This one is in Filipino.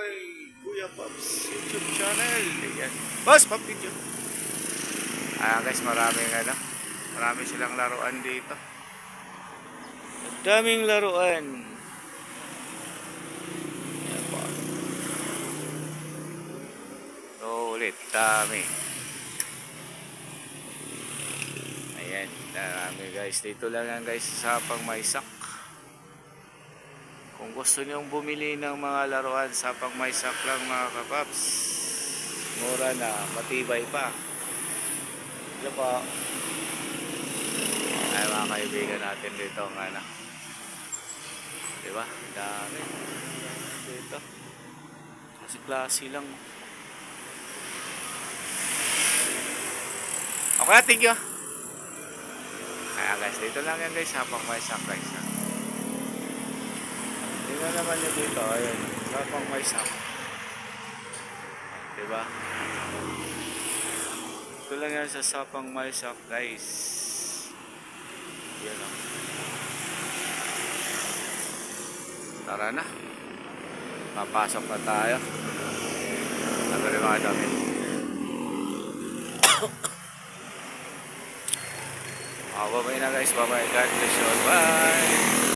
kay Kuya Pops YouTube channel. Ayan. Boss, Pop Video. Ayan guys, marami silang laruan dito. Ang daming laruan. Ayan po. Ulit, dami. Ayan, dami guys. Dito lang yan guys sa Pangmaysak. Kung gusto niyong bumili ng mga laruan sa Pangmaysak lang mga kapaps, mura na, matibay pa. Ito po. Ay mga kaibigan natin dito ang anak. Diba? Dami. Dito. Klase lang. Okay, thank you. Kaya guys, dito lang yan guys sa Pangmaysak guys. Tingnan naman nyo dito, ayun, sa Pangmaysak. Diba? Ito lang yan sa Sapang Maysak guys. Yan o. Tara na. Papasok na tayo. Sabi rin mga dami. Bye-bye na guys. Bye-bye. God bless you all. Bye.